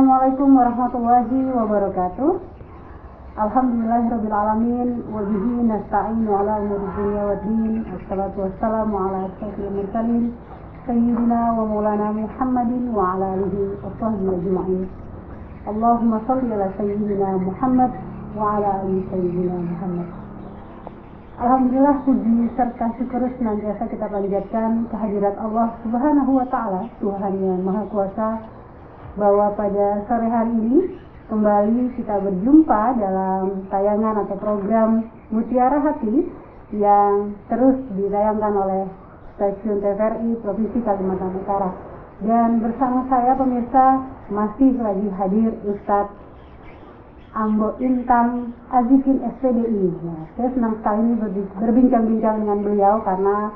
Assalamualaikum warahmatullahi wabarakatuh. Alhamdulillahirrabbilalamin. Wabihi nasta'inu ala umuri dunya waddin. Assalatu wassalamu ala asyrafil mursalin Sayyidina wa maulana Muhammadin wa ala alihi wa sahbihi ajma'in. Allahumma salli ala Sayyidina Muhammad wa ala alihi Sayyidina Muhammad. Alhamdulillah, puji serta syukur senantiasa kita panjatkan kehadirat Allah Subhanahu wa Ta'ala, Tuhan yang Maha Kuasa, bahwa pada sore hari ini kembali kita berjumpa dalam tayangan atau program Mutiara Hati yang terus ditayangkan oleh Stasiun TVRI Provinsi Kalimantan Utara. Dan bersama saya pemirsa masih lagi hadir Ustadz Ambo Intang Azikin SPDI. Nah, saya senang sekali ini berbincang-bincang dengan beliau karena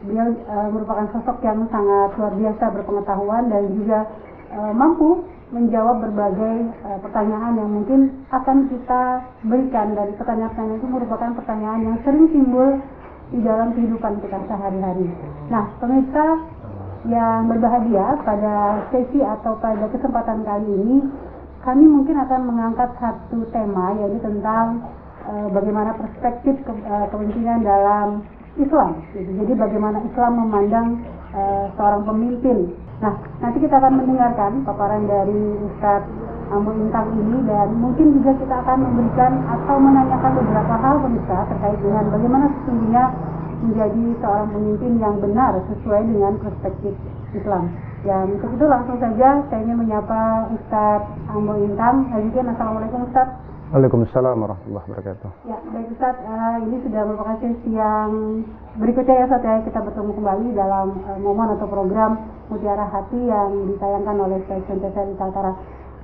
beliau merupakan sosok yang sangat luar biasa berpengetahuan dan juga mampu menjawab berbagai pertanyaan yang mungkin akan kita berikan, dan pertanyaan-pertanyaan itu merupakan pertanyaan yang sering timbul di dalam kehidupan kita sehari-hari. Nah, pemirsa yang berbahagia, pada sesi atau pada kesempatan kali ini kami mungkin akan mengangkat satu tema, yaitu tentang bagaimana perspektif kepentingan dalam Islam. Jadi bagaimana Islam memandang seorang pemimpin. Nah, nanti kita akan mendengarkan paparan dari Ustadz Ambo Intang ini, dan mungkin juga kita akan memberikan atau menanyakan beberapa hal pemirsa terkait dengan bagaimana sesungguhnya menjadi seorang pemimpin yang benar sesuai dengan perspektif Islam. Dan untuk itu langsung saja saya ingin menyapa Ustadz Ambo Intang. Assalamualaikum Ustadz. Waalaikumsalam warahmatullahi wabarakatuh. Ya, baik Ustadz, ini sudah merupakan sesi yang berikutnya ya Ustadz ya, kita bertemu kembali dalam momen atau program Mutiara Hati yang ditayangkan oleh Stasiun TVRI Kaltara.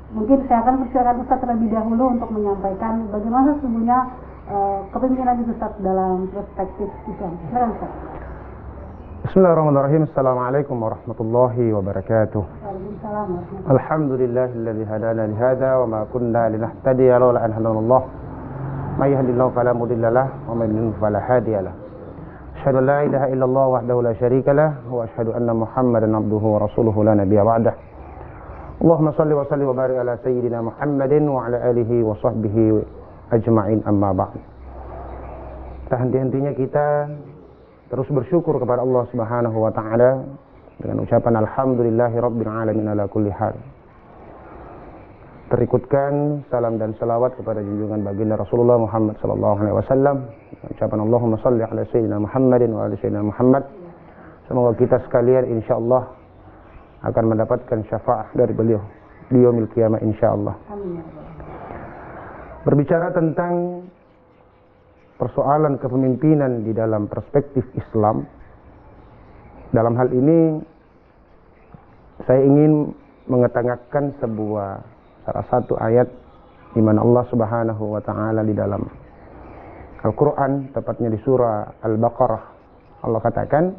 Mungkin saya akan persilakan Ustadz terlebih dahulu untuk menyampaikan bagaimana sesungguhnya kepemimpinan Ustadz dalam perspektif Islam. Silakan Ustadz. Bismillahirrahmanirrahim. Assalamualaikum warahmatullahi wabarakatuh. Waalaikumsalam warahmatullahi wabarakatuh. Alhamdulillahilladzi hadana li hadza wa ma kunna linahtadiya laula an hadanallah. May yahdihillahu fala mudilla lahu wa may yudlil fala hadiya lahu. Asyhadu an la ilaha illallah wahdahu la syarika lahu wa asyhadu anna Muhammadan abduhu wa rasuluhu la nabiyya ba'dah. Allahumma shalli wa sallim wa barik ala sayyidina Muhammadin wa ala alihi wa sahbihi ajma'in, amma ba'd. Tak henti-hentinya kita terus bersyukur kepada Allah Subhanahu wa Ta'ala dengan ucapan alhamdulillahi rabbil alamin ala kulli hal. Terikutkan salam dan salawat kepada junjungan baginda Rasulullah Muhammad sallallahu alaihi wasallam. Ucapan Allahumma shalli ala sayyidina Muhammadin wa ala sayyidina Muhammad. Semoga kita sekalian insyaallah akan mendapatkan syafaat dari beliau di yaumil qiyamah insyaallah. Amin. Berbicara tentang persoalan kepemimpinan di dalam perspektif Islam, dalam hal ini saya ingin mengetengahkan salah satu ayat di mana Allah Subhanahu wa Ta'ala di dalam Al-Quran, tepatnya di surah Al-Baqarah, Allah katakan,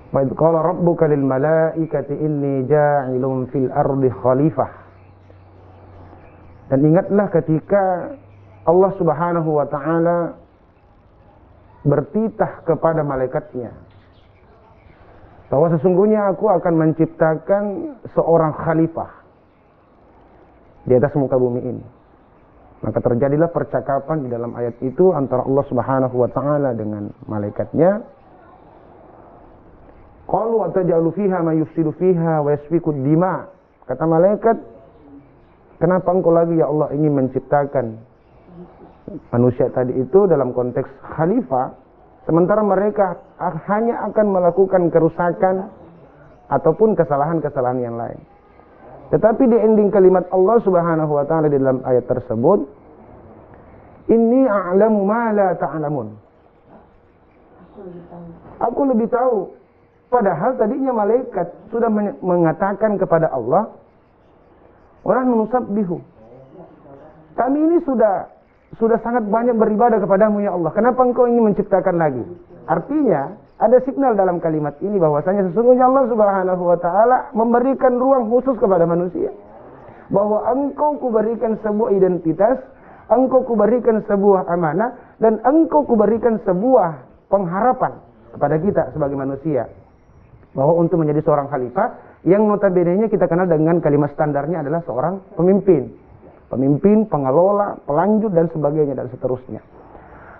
wa idh qala rabbuka lil malaikati inni ja'ilun fil ardi khalifah. Dan ingatlah ketika Allah Subhanahu wa Ta'ala bertitah kepada malaikatnya bahwa sesungguhnya aku akan menciptakan seorang khalifah di atas muka bumi ini. Maka terjadilah percakapan di dalam ayat itu antara Allah Subhanahu wa Ta'ala dengan malaikatnya. Qalu ataj'alu fiha ma yufsidu fiha wa yasfiku dima. Kata malaikat, kenapa engkau lagi ya Allah ingin menciptakan manusia tadi itu dalam konteks khalifah, sementara mereka hanya akan melakukan kerusakan ataupun kesalahan-kesalahan yang lain. Tetapi di ending kalimat Allah Subhanahu wa Ta'ala di dalam ayat tersebut, inni a'lamu ma la ta'lamun. Aku lebih tahu. Padahal tadinya malaikat sudah mengatakan kepada Allah, orang nusabbihu, kami ini sudah sangat banyak beribadah kepadamu ya Allah. Kenapa engkau ingin menciptakan lagi? Artinya ada signal dalam kalimat ini bahwasanya sesungguhnya Allah Subhanahu wa Ta'ala memberikan ruang khusus kepada manusia, bahwa engkau kuberikan sebuah identitas, engkau kuberikan sebuah amanah, dan engkau kuberikan sebuah pengharapan kepada kita sebagai manusia, bahwa untuk menjadi seorang khalifah yang notabene-nya kita kenal dengan kalimat standarnya adalah seorang pemimpin. Pemimpin, pengelola, pelanjut, dan sebagainya, dan seterusnya.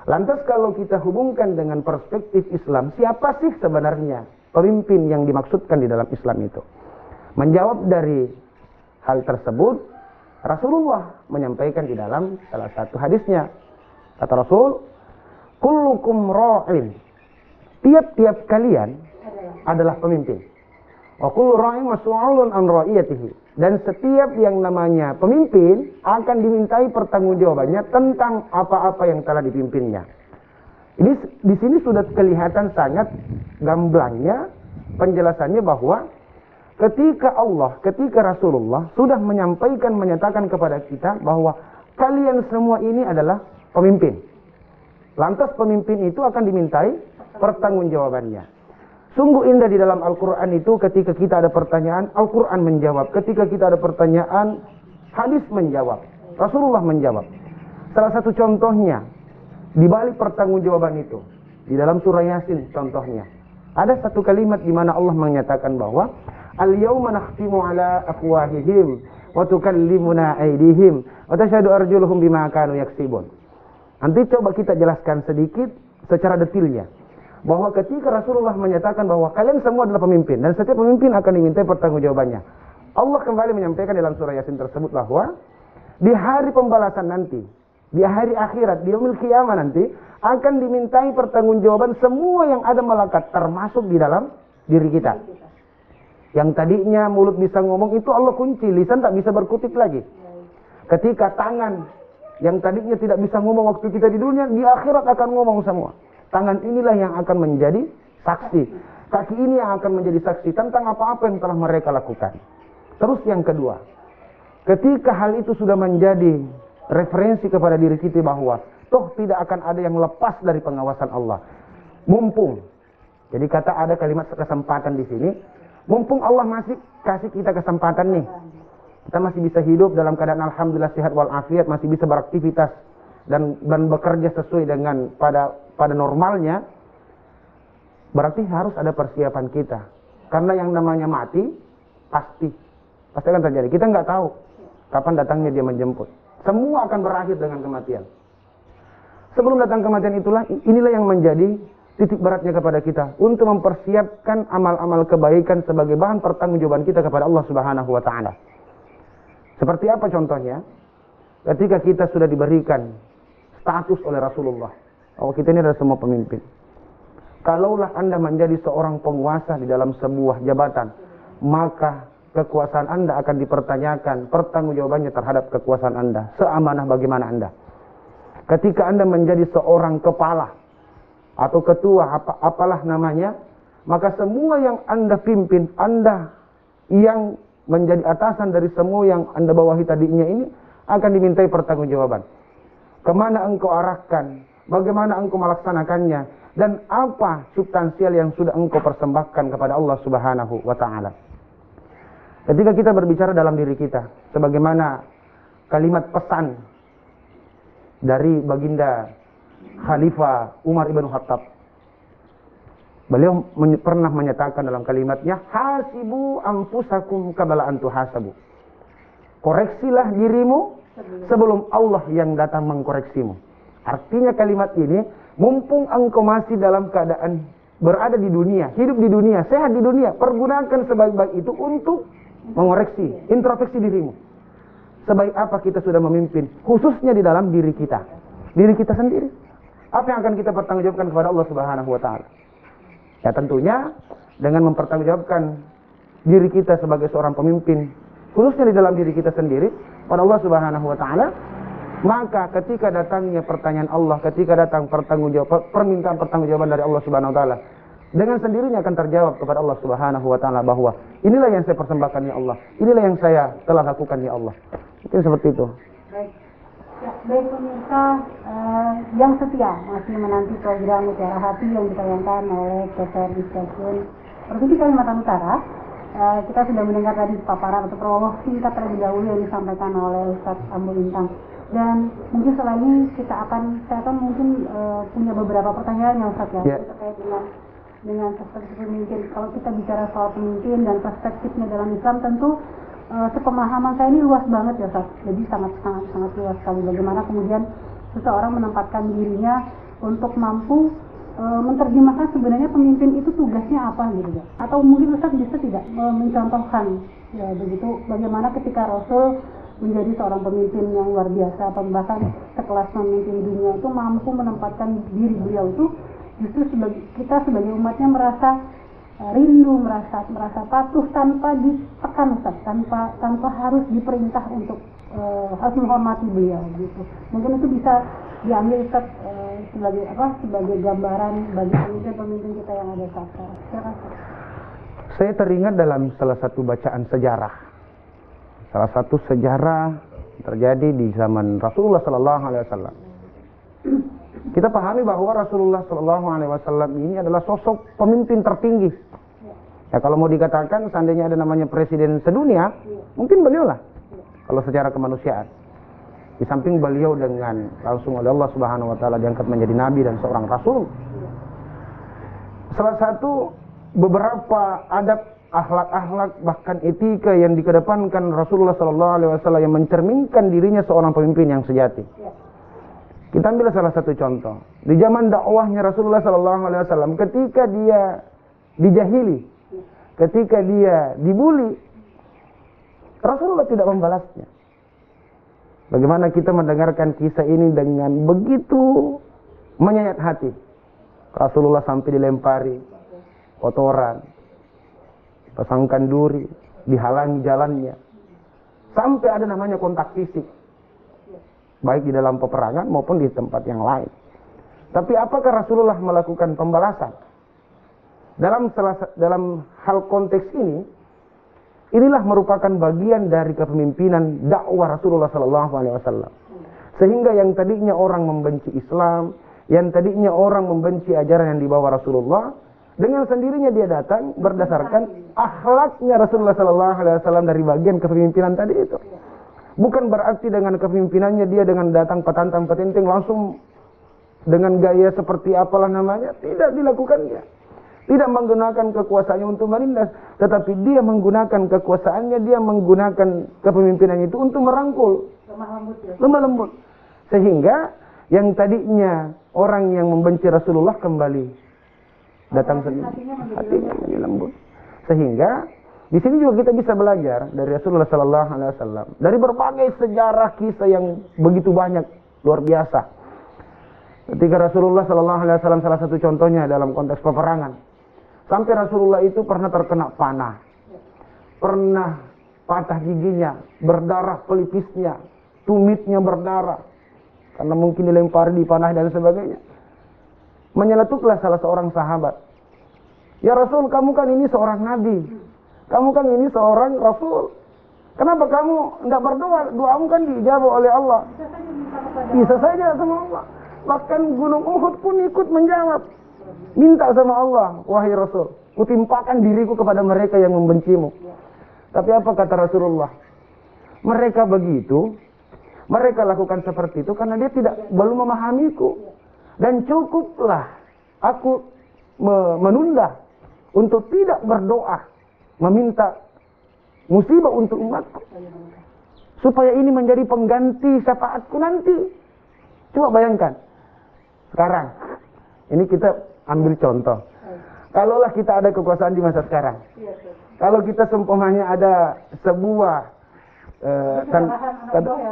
Lantas kalau kita hubungkan dengan perspektif Islam, siapa sih sebenarnya pemimpin yang dimaksudkan di dalam Islam itu? Menjawab dari hal tersebut, Rasulullah menyampaikan di dalam salah satu hadisnya. Kata Rasul, kullukum ra'in. Tiap-tiap kalian adalah pemimpin. Wa kullu ra'in mas'ulun an ra'iyatihi. Dan setiap yang namanya pemimpin akan dimintai pertanggungjawabannya tentang apa-apa yang telah dipimpinnya. Ini di sini sudah kelihatan sangat gamblangnya penjelasannya bahwa ketika Allah, ketika Rasulullah sudah menyampaikan, menyatakan kepada kita bahwa kalian semua ini adalah pemimpin. Lantas pemimpin itu akan dimintai pertanggungjawabannya. Sungguh indah di dalam Al-Quran itu ketika kita ada pertanyaan, Al-Quran menjawab. Ketika kita ada pertanyaan, hadis menjawab. Rasulullah menjawab. Salah satu contohnya, di balik pertanggungjawaban itu, di dalam surah Yasin contohnya, ada satu kalimat di mana Allah menyatakan bahwa Al-yawma nakhtimu ala afwahihim wa tukallimuna aydihim wa tashhadu arjuluhum bima kanu yaksibun. Nanti coba kita jelaskan sedikit secara detailnya. Bahwa ketika Rasulullah menyatakan bahwa kalian semua adalah pemimpin dan setiap pemimpin akan dimintai pertanggungjawabannya. Allah kembali menyampaikan dalam surah Yasin tersebut bahwa di hari pembalasan nanti, di hari akhirat, di yaumil qiyamah nanti akan dimintai pertanggungjawaban semua yang ada melekat termasuk di dalam diri kita. Yang tadinya mulut bisa ngomong itu Allah kunci, lisan tak bisa berkutik lagi. Ketika tangan yang tadinya tidak bisa ngomong waktu kita di dunia, di akhirat akan ngomong semua. Tangan inilah yang akan menjadi saksi. Kaki ini yang akan menjadi saksi tentang apa-apa yang telah mereka lakukan. Terus yang kedua, ketika hal itu sudah menjadi referensi kepada diri kita bahwa toh tidak akan ada yang lepas dari pengawasan Allah. Mumpung. Jadi kata ada kalimat kesempatan di sini. Mumpung Allah masih kasih kita kesempatan nih. Kita masih bisa hidup dalam keadaan alhamdulillah sehat walafiat, masih bisa beraktivitas dan bekerja sesuai dengan pada normalnya, berarti harus ada persiapan kita. Karena yang namanya mati pasti akan terjadi. Kita nggak tahu kapan datangnya dia menjemput. Semua akan berakhir dengan kematian. Sebelum datang kematian inilah yang menjadi titik beratnya kepada kita untuk mempersiapkan amal-amal kebaikan sebagai bahan pertanggungjawaban kita kepada Allah Subhanahu wa taala. Seperti apa contohnya? Ketika kita sudah diberikan status oleh Rasulullah, oh kita ini adalah semua pemimpin. Kalaulah Anda menjadi seorang penguasa di dalam sebuah jabatan, maka kekuasaan Anda akan dipertanyakan, pertanggungjawabannya terhadap kekuasaan Anda. Seamanah bagaimana Anda? Ketika Anda menjadi seorang kepala atau ketua, apalah namanya, maka semua yang Anda pimpin, Anda yang menjadi atasan dari semua yang Anda bawahi tadinya ini akan dimintai pertanggungjawaban. Kemana engkau arahkan, bagaimana engkau melaksanakannya, dan apa substansial yang sudah engkau persembahkan kepada Allah Subhanahu wa ta'ala. Ketika kita berbicara dalam diri kita, sebagaimana kalimat pesan dari baginda Khalifah Umar ibn Khattab, beliau pernah menyatakan dalam kalimatnya, hasibu anfusakum qabla an tuhasabu. Koreksilah dirimu sebelum Allah yang datang mengkoreksimu. Artinya kalimat ini, mumpung engkau masih dalam keadaan berada di dunia, hidup di dunia, sehat di dunia, pergunakan sebaik-baik itu untuk mengoreksi, introspeksi dirimu. Sebaik apa kita sudah memimpin, khususnya di dalam diri kita sendiri. Apa yang akan kita pertanggungjawabkan kepada Allah Subhanahu wa ta'ala? Ya tentunya dengan mempertanggungjawabkan diri kita sebagai seorang pemimpin, khususnya di dalam diri kita sendiri pada Allah Subhanahu wa ta'ala, maka ketika datangnya pertanyaan Allah, ketika datang permintaan pertanggungjawaban dari Allah Subhanahu wa ta'ala, dengan sendirinya akan terjawab kepada Allah Subhanahu wa ta'ala bahwa inilah yang saya persembahkan ya Allah, inilah yang saya telah lakukan ya Allah. Mungkin seperti itu. Baik. Ya, baik pemirsa yang setia masih menanti program Mutiara Hati yang ditayangkan oleh TVRI Stasiun Provinsi Kalimantan Utara. Kita sudah mendengar tadi paparan atau prolog singkat terlebih dahulu yang disampaikan oleh Ustaz Ambul Intang. Dan mungkin setelah ini saya akan mungkin punya beberapa pertanyaan yang Ustaz ya, terkait dengan dengan perspektif pemimpin. Kalau kita bicara soal pemimpin dan perspektifnya dalam Islam, tentu sepemahaman saya ini luas banget ya Ustaz. Jadi sangat luas sekali. Bagaimana kemudian seseorang menempatkan dirinya untuk mampu menerjemahkan sebenarnya pemimpin itu tugasnya apa gitu ya. Atau mungkin Ustaz bisa tidak mencontohkan ya begitu bagaimana ketika Rasul menjadi seorang pemimpin yang luar biasa, atau bahkan sekelas pemimpin dunia itu mampu menempatkan diri beliau itu justru kita sebagai umatnya merasa rindu, merasa patuh tanpa ditekan Ustaz, tanpa harus diperintah untuk harus menghormati beliau gitu. Mungkin itu bisa diambil Ustaz sebagai gambaran bagi pemimpin kita yang ada saat sekarang. Saya teringat dalam salah satu bacaan sejarah. Salah satu sejarah terjadi di zaman Rasulullah Sallallahu Alaihi Wasallam. Kita pahami bahwa Rasulullah Sallallahu Alaihi Wasallam ini adalah sosok pemimpin tertinggi. Ya kalau mau dikatakan seandainya ada namanya presiden sedunia, mungkin beliau lah. Kalau secara kemanusiaan. Di samping beliau dengan langsung oleh Allah Subhanahu Wa Taala diangkat menjadi nabi dan seorang rasul. Salah satu beberapa adab, akhlak-akhlak bahkan etika yang dikedepankan Rasulullah Sallallahu Alaihi Wasallam yang mencerminkan dirinya seorang pemimpin yang sejati. Kita ambil salah satu contoh di zaman dakwahnya Rasulullah Sallallahu Alaihi Wasallam, ketika dia dijahili, ketika dia dibuli, Rasulullah tidak membalasnya. Bagaimana kita mendengarkan kisah ini dengan begitu menyayat hati. Rasulullah sampai dilempari kotoran, pasangkan duri, dihalangi jalannya. Sampai ada namanya kontak fisik. Baik di dalam peperangan maupun di tempat yang lain. Tapi apakah Rasulullah melakukan pembalasan? Dalam hal konteks ini, inilah merupakan bagian dari kepemimpinan dakwah Rasulullah Sallallahu Alaihi Wasallam. Sehingga yang tadinya orang membenci Islam, yang tadinya orang membenci ajaran yang dibawa Rasulullah, dengan sendirinya dia datang berdasarkan akhlaknya Rasulullah Sallallahu Alaihi Wasallam dari bagian kepemimpinan tadi itu. Bukan berarti dengan kepemimpinannya dia dengan datang petantang petinting langsung dengan gaya seperti apalah namanya, tidak dilakukannya. Tidak menggunakan kekuasaannya untuk menindas, tetapi dia menggunakan kekuasaannya, dia menggunakan kepemimpinan itu untuk merangkul, lemah lembut. Sehingga yang tadinya orang yang membenci Rasulullah kembali datang sendiri, hatinya menjadi lembut. Sehingga di sini juga kita bisa belajar dari Rasulullah Sallallahu Alaihi Wasallam dari berbagai sejarah kisah yang begitu banyak, luar biasa. Ketika Rasulullah Sallallahu Alaihi Wasallam salah satu contohnya dalam konteks peperangan. Sampai Rasulullah itu pernah terkena panah, pernah patah giginya, berdarah pelipisnya, tumitnya berdarah, karena mungkin dilempari di panah dan sebagainya. Menyeletuklah salah seorang sahabat. Ya Rasul, kamu kan ini seorang nabi, kamu kan ini seorang Rasul. Kenapa kamu tidak berdoa? Doamu kan dijawab oleh Allah. Bisa saja sama Allah. Bahkan gunung Uhud pun ikut menjawab. Minta sama Allah, wahai Rasul, kutimpakan diriku kepada mereka yang membencimu. Tapi apa kata Rasulullah? Mereka begitu, mereka lakukan seperti itu karena dia belum memahamiku. Dan cukuplah aku menunda untuk tidak berdoa, meminta musibah untuk umatku. Supaya ini menjadi pengganti syafaatku nanti. Coba bayangkan. Sekarang, ini kita ambil contoh. Kalaulah kita ada kekuasaan di masa sekarang. Kalau kita seumpamanya ada sebuah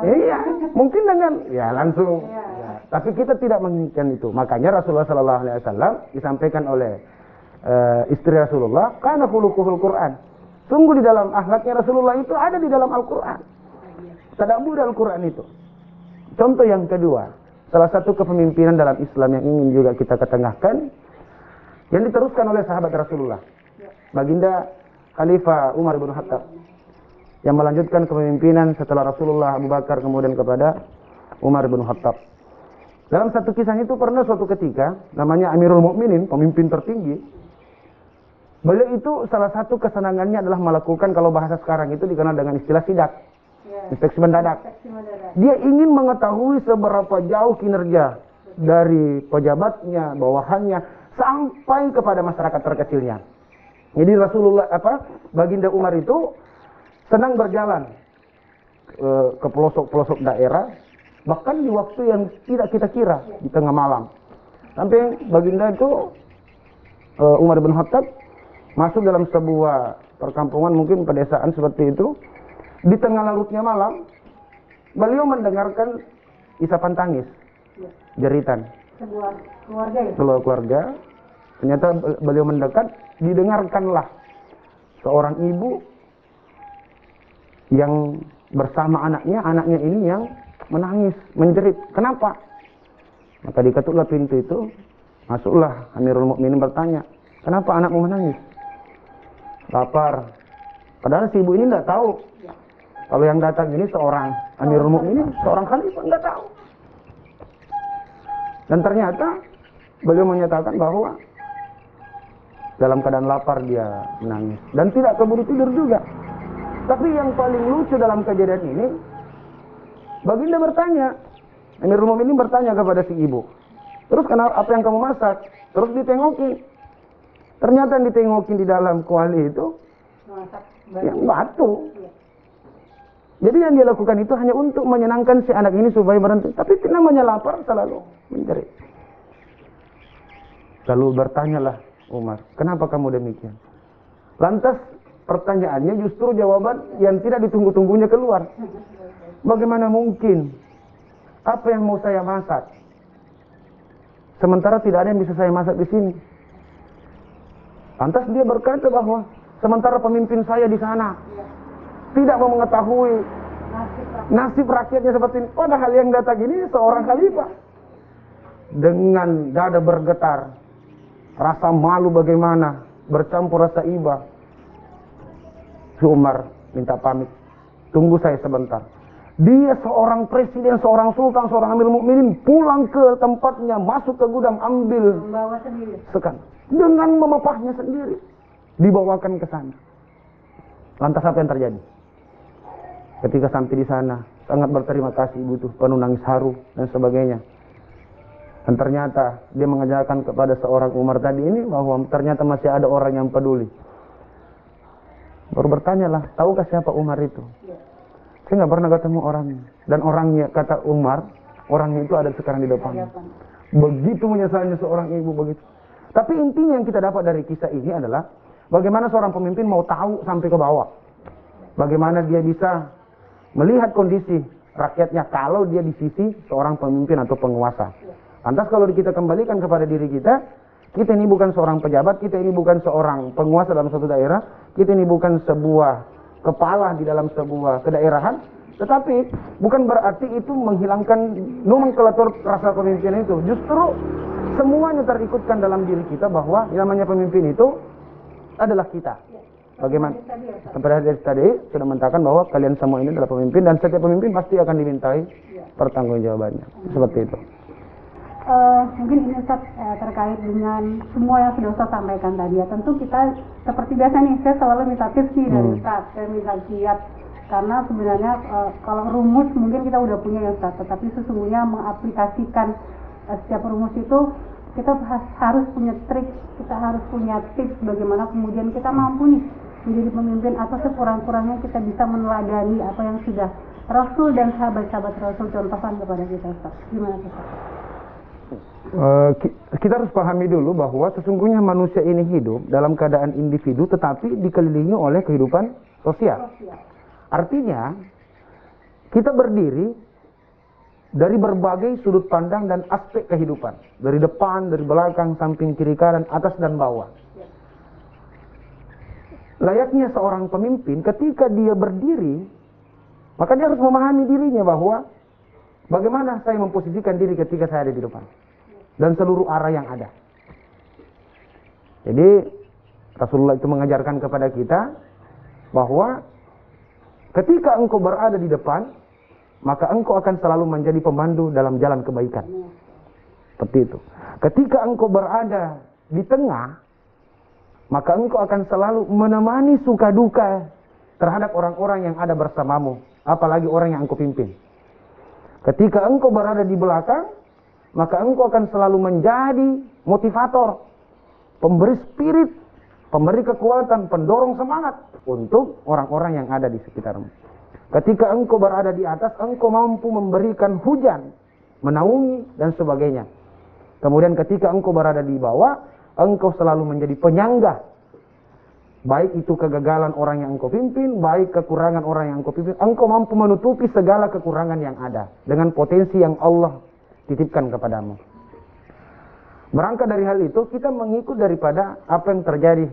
iya, mungkin dengan langsung. Ya. Tapi kita tidak menginginkan itu. Makanya Rasulullah Sallallahu Alaihi Wasallam disampaikan oleh istri Rasulullah, karena khuluquhul Quran. Sungguh di dalam akhlaknya Rasulullah itu ada di dalam Al-Quran. Tadabbur Al-Quran itu. Contoh yang kedua, salah satu kepemimpinan dalam Islam yang ingin juga kita ketengahkan, yang diteruskan oleh sahabat Rasulullah, Baginda Khalifah Umar bin Khattab, yang melanjutkan kepemimpinan setelah Rasulullah Abu Bakar kemudian kepada Umar bin Khattab. Dalam satu kisah itu pernah suatu ketika, namanya Amirul Mukminin, pemimpin tertinggi. Beliau itu salah satu kesenangannya adalah melakukan, kalau bahasa sekarang itu dikenal dengan istilah sidak, inspeksi mendadak. Dia ingin mengetahui seberapa jauh kinerja dari pejabatnya, bawahannya, sampai kepada masyarakat terkecilnya. Jadi Baginda Umar itu senang berjalan ke pelosok-pelosok daerah, bahkan di waktu yang tidak kita kira, di tengah malam. Sampai Baginda itu Umar bin Khattab masuk dalam sebuah perkampungan, mungkin pedesaan seperti itu. Di tengah larutnya malam, beliau mendengarkan isapan tangis, jeritan Sebuah keluarga ya? keluarga. Ternyata beliau mendekat, didengarkanlah seorang ibu yang bersama anaknya ini yang menangis, menjerit. Kenapa? Maka diketuklah pintu itu, masuklah Amirul Mukminin bertanya, kenapa anakmu menangis? Lapar. Padahal si ibu ini tidak tahu kalau yang datang ini seorang Amirul Mukminin, seorang khalifah, nggak tahu. Dan ternyata beliau menyatakan bahwa dalam keadaan lapar dia menangis dan tidak keburu tidur juga. Tapi yang paling lucu dalam kejadian ini, Baginda bertanya, Amirul Mukminin bertanya kepada si ibu, terus kenapa, apa yang kamu masak? Terus ditengoki. Ternyata yang ditengoki di dalam kuali itu yang batu. Jadi yang dia lakukan itu hanya untuk menyenangkan si anak ini supaya berhenti. Tapi namanya lapar selalu menjerit. Lalu bertanyalah Umar, kenapa kamu demikian? Lantas pertanyaannya justru jawaban yang tidak ditunggu-tunggunya keluar. Bagaimana mungkin? Apa yang mau saya masak? Sementara tidak ada yang bisa saya masak di sini. Lantas dia berkata bahwa sementara pemimpin saya di sana tidak mau mengetahui nasib rakyatnya seperti ini. Padahal yang datang ini seorang khalifah. Dengan dada bergetar, rasa malu bagaimana, bercampur rasa iba, si Umar minta pamit, tunggu saya sebentar. Dia seorang presiden, seorang sultan, seorang Amirul Mukminin pulang ke tempatnya, masuk ke gudang, ambil membawa sendiri sekan dengan memapahnya sendiri, dibawakan ke sana. Lantas apa yang terjadi? Ketika sampai di sana, sangat berterima kasih ibu itu, penuh nangis haru dan sebagainya. Dan ternyata dia mengajarkan kepada seorang Umar tadi ini bahwa ternyata masih ada orang yang peduli. Baru bertanyalah, tahukah siapa Umar itu? Saya nggak pernah ketemu orangnya. Dan orangnya, kata Umar, orangnya itu ada sekarang di depan. Begitu menyesalnya seorang ibu begitu. Tapi intinya yang kita dapat dari kisah ini adalah bagaimana seorang pemimpin mau tahu sampai ke bawah. Bagaimana dia bisa melihat kondisi rakyatnya kalau dia di sisi seorang pemimpin atau penguasa. Lantas kalau kita kembalikan kepada diri kita, kita ini bukan seorang pejabat, kita ini bukan seorang penguasa dalam suatu daerah, kita ini bukan sebuah kepala di dalam sebuah kedaerahan, tetapi bukan berarti itu menghilangkan nomenklatur rasa pemimpinan itu. Justru semuanya terikutkan dalam diri kita bahwa yang namanya pemimpin itu adalah kita. Bagaimana? Sampai dari tadi sudah mengatakan bahwa kalian semua ini adalah pemimpin dan setiap pemimpin pasti akan dimintai pertanggungjawabannya. Seperti itu. Mungkin ini Ustaz terkait dengan semua yang sudah Ustaz sampaikan tadi ya. Tentu kita seperti biasa nih, saya selalu minta tips nih dari Ustaz, saya minta kiat. Karena sebenarnya kalau rumus mungkin kita udah punya ya Ustaz, tetapi sesungguhnya mengaplikasikan setiap rumus itu kita harus punya trik, kita harus punya tips bagaimana kemudian kita mampu nih menjadi pemimpin atau sekurang-kurangnya kita bisa meneladani apa yang sudah Rasul dan sahabat-sahabat Rasul contohkan kepada kita Ustaz. Gimana Ustaz? Kita harus pahami dulu bahwa sesungguhnya manusia ini hidup dalam keadaan individu tetapi dikelilingi oleh kehidupan sosial. Artinya kita berdiri dari berbagai sudut pandang dan aspek kehidupan, dari depan, dari belakang, samping, kiri, kanan, atas dan bawah. Layaknya seorang pemimpin ketika dia berdiri, maka dia harus memahami dirinya bahwa bagaimana saya memposisikan diri ketika saya ada di depan dan seluruh arah yang ada. Jadi Rasulullah itu mengajarkan kepada kita bahwa ketika engkau berada di depan, maka engkau akan selalu menjadi pemandu dalam jalan kebaikan. Seperti itu. Ketika engkau berada di tengah, maka engkau akan selalu menemani suka duka terhadap orang-orang yang ada bersamamu, apalagi orang yang engkau pimpin. Ketika engkau berada di belakang, maka engkau akan selalu menjadi motivator pemberi spirit, pemberi kekuatan, pendorong semangat untuk orang-orang yang ada di sekitarmu. Ketika engkau berada di atas, engkau mampu memberikan hujan, menaungi dan sebagainya. Kemudian ketika engkau berada di bawah, engkau selalu menjadi penyangga. Baik itu kegagalan orang yang engkau pimpin, baik kekurangan orang yang engkau pimpin, engkau mampu menutupi segala kekurangan yang ada dengan potensi yang Allah titipkan kepadamu. Berangkat dari hal itu, kita mengikut daripada apa yang terjadi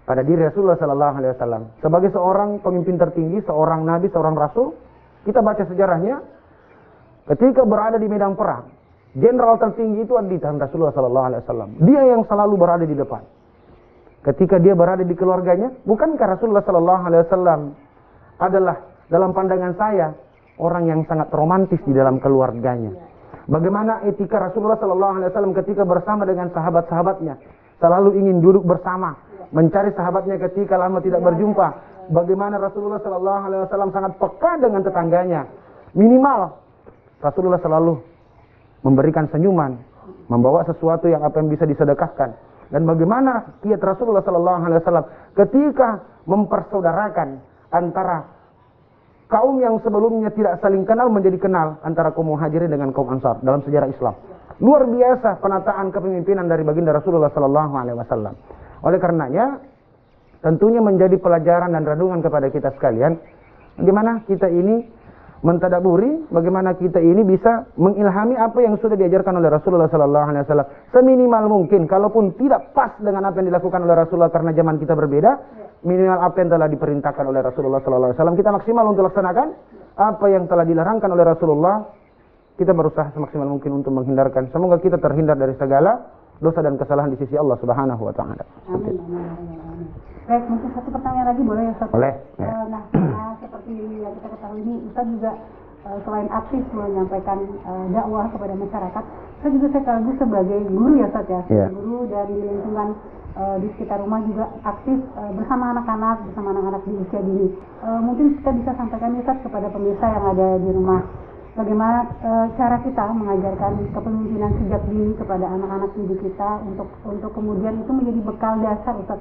pada diri Rasulullah SAW. Sebagai seorang pemimpin tertinggi, seorang nabi, seorang rasul, kita baca sejarahnya, ketika berada di medan perang, jenderal tertinggi itu ada di tangan Rasulullah SAW. Dia yang selalu berada di depan. Ketika dia berada di keluarganya, bukankah Rasulullah SAW adalah dalam pandangan saya orang yang sangat romantis di dalam keluarganya? Bagaimana etika Rasulullah SAW ketika bersama dengan sahabat-sahabatnya, selalu ingin duduk bersama, mencari sahabatnya ketika lama tidak berjumpa. Bagaimana Rasulullah SAW sangat peka dengan tetangganya. Minimal Rasulullah selalu memberikan senyuman, membawa sesuatu yang apa yang bisa disedekahkan. Dan bagaimana kiat Rasulullah SAW ketika mempersaudarakan antara kaum yang sebelumnya tidak saling kenal menjadi kenal, antara kaum Muhajirin dengan kaum Ansar dalam sejarah Islam. Luar biasa penataan kepemimpinan dari baginda Rasulullah SAW. Oleh karenanya, tentunya menjadi pelajaran dan renungan kepada kita sekalian, bagaimana kita ini mentadaburi, bagaimana kita ini bisa mengilhami apa yang sudah diajarkan oleh Rasulullah SAW. Seminimal mungkin, kalaupun tidak pas dengan apa yang dilakukan oleh Rasulullah karena zaman kita berbeda, minimal apa yang telah diperintahkan oleh Rasulullah SAW, kita maksimal untuk laksanakan. Apa yang telah dilarangkan oleh Rasulullah, kita berusaha semaksimal mungkin untuk menghindarkan. Semoga kita terhindar dari segala dosa dan kesalahan di sisi Allah Subhanahu wa Ta'ala. Amin. Baik, mungkin satu pertanyaan lagi boleh ya Ustaz? Boleh. Nah, seperti yang kita ketahui ini, Ustaz juga selain aktif menyampaikan dakwah kepada masyarakat, saya juga sekaligus sebagai guru ya Ustaz ya, guru dan di lingkungan di sekitar rumah juga aktif bersama anak-anak di usia dini. Mungkin kita bisa sampaikan Ustaz kepada pemirsa yang ada di rumah, bagaimana cara kita mengajarkan kepemimpinan sejak dini kepada anak-anak didik kita untuk kemudian itu menjadi bekal dasar Ustaz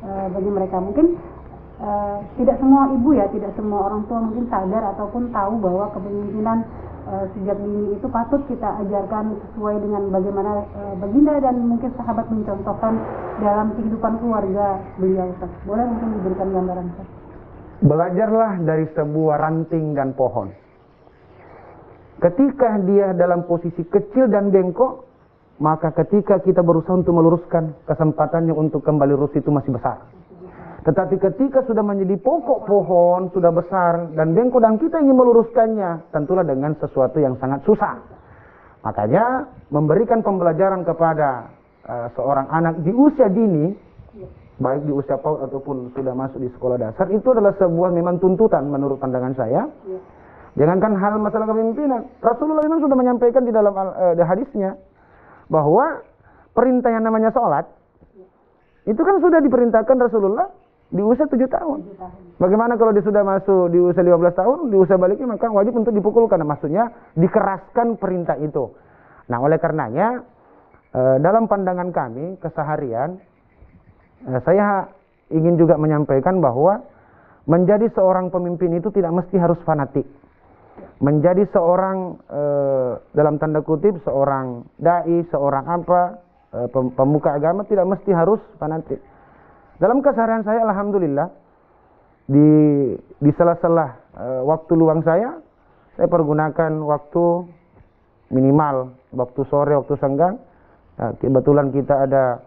bagi mereka. Mungkin tidak semua ibu ya, tidak semua orang tua mungkin sadar ataupun tahu bahwa kepemimpinan sejak dini itu patut kita ajarkan sesuai dengan bagaimana baginda dan mungkin sahabat mencontohkan dalam kehidupan keluarga beliau Ustaz. Boleh mungkin diberikan gambaran Ustaz? Belajarlah dari sebuah ranting dan pohon. Ketika dia dalam posisi kecil dan bengkok, maka ketika kita berusaha untuk meluruskan, kesempatannya untuk kembali lurus itu masih besar. Tetapi ketika sudah menjadi pokok pohon, sudah besar dan bengkok dan kita ingin meluruskannya, tentulah dengan sesuatu yang sangat susah. Makanya memberikan pembelajaran kepada seorang anak di usia dini, baik di usia PAUD ataupun sudah masuk di sekolah dasar, itu adalah sebuah memang tuntutan menurut pandangan saya. Jangankan hal masalah kepemimpinan, Rasulullah memang sudah menyampaikan di dalam hadisnya bahwa perintah yang namanya sholat itu kan sudah diperintahkan Rasulullah di usia 7 tahun. Bagaimana kalau dia sudah masuk di usia 15 tahun, di usia baliknya, maka wajib untuk dipukulkan. Maksudnya dikeraskan perintah itu. Nah, oleh karenanya dalam pandangan kami keseharian, saya ingin juga menyampaikan bahwa menjadi seorang pemimpin itu tidak mesti harus fanatik. Menjadi seorang dalam tanda kutip seorang dai, seorang pemuka agama tidak mesti harus fanatik. Dalam keseharian saya alhamdulillah di sela-sela waktu luang saya pergunakan waktu minimal, waktu sore, waktu senggang. Kebetulan kita ada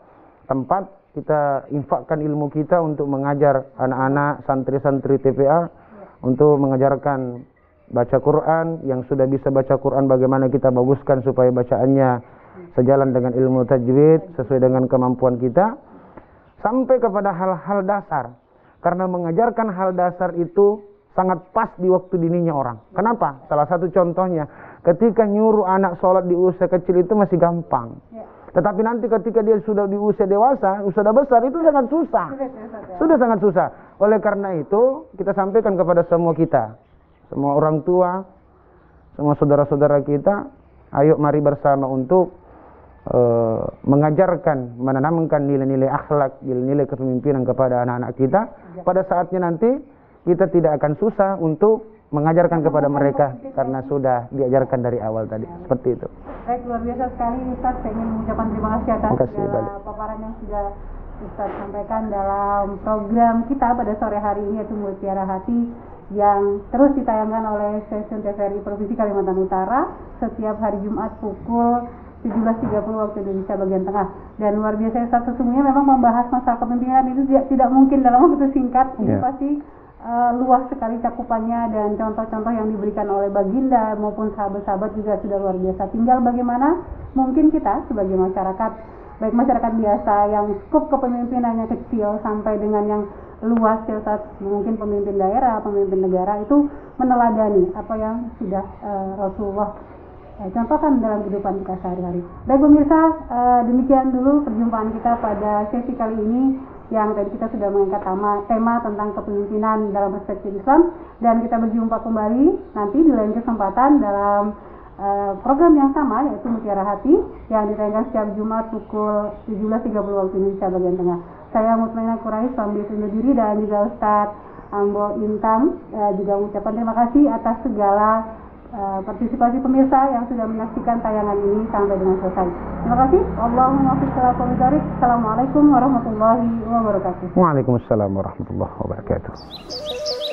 tempat, kita infakkan ilmu kita untuk mengajar anak-anak santri-santri TPA untuk mengajarkan baca Quran. Yang sudah bisa baca Quran bagaimana kita baguskan supaya bacaannya sejalan dengan ilmu tajwid sesuai dengan kemampuan kita, sampai kepada hal-hal dasar. Karena mengajarkan hal dasar itu sangat pas di waktu dininya orang. Kenapa? Salah satu contohnya, ketika nyuruh anak sholat di usia kecil itu masih gampang. Tetapi nanti ketika dia sudah di usia dewasa, sudah besar, itu sangat susah. Sudah sangat susah. Oleh karena itu, kita sampaikan kepada semua kita, semua orang tua, semua saudara-saudara kita, ayo mari bersama untuk mengajarkan, menanamkan nilai-nilai akhlak, nilai-nilai kepemimpinan kepada anak-anak kita, pada saatnya nanti kita tidak akan susah untuk mengajarkan kepada mereka karena sudah diajarkan dari awal tadi. Seperti itu. Baik, luar biasa sekali Ustaz. Saya ingin mengucapkan terima kasih atas segala paparan yang sudah Ustaz sampaikan dalam program kita pada sore hari ini, yaitu Mutiara Hati, yang terus ditayangkan oleh stasiun TVRI Provinsi Kalimantan Utara setiap hari Jumat pukul 17.30 waktu Indonesia bagian tengah. Dan luar biasa Ustaz, sesungguhnya memang membahas masalah kepemimpinan itu tidak mungkin dalam waktu singkat. Ini pasti luas sekali cakupannya, dan contoh-contoh yang diberikan oleh Baginda maupun sahabat-sahabat juga sudah luar biasa. Tinggal bagaimana mungkin kita sebagai masyarakat, baik masyarakat biasa yang skup kepemimpinannya kecil sampai dengan yang luas ya Ustaz, mungkin pemimpin daerah, pemimpin negara, itu meneladani apa yang sudah Rasulullah contohkan dalam kehidupan kita sehari-hari. Baik pemirsa, demikian dulu perjumpaan kita pada sesi kali ini, yang tadi kita sudah mengangkat tema tentang kepemimpinan dalam perspektif Islam, dan kita berjumpa kembali nanti di lain kesempatan dalam program yang sama, yaitu Mutiara Hati, yang ditayangkan setiap Jumat pukul 17.30 waktu Indonesia bagian tengah. Saya Mutmainah Quraisy pamit undur diri, dan juga Ustadz Ambo Intam juga mengucapkan terima kasih atas segala partisipasi pemirsa yang sudah menyaksikan tayangan ini sampai dengan selesai. Terima kasih. Allahumma sholli. Assalamualaikum warahmatullahi wabarakatuh. Waalaikumsalam warahmatullahi wabarakatuh.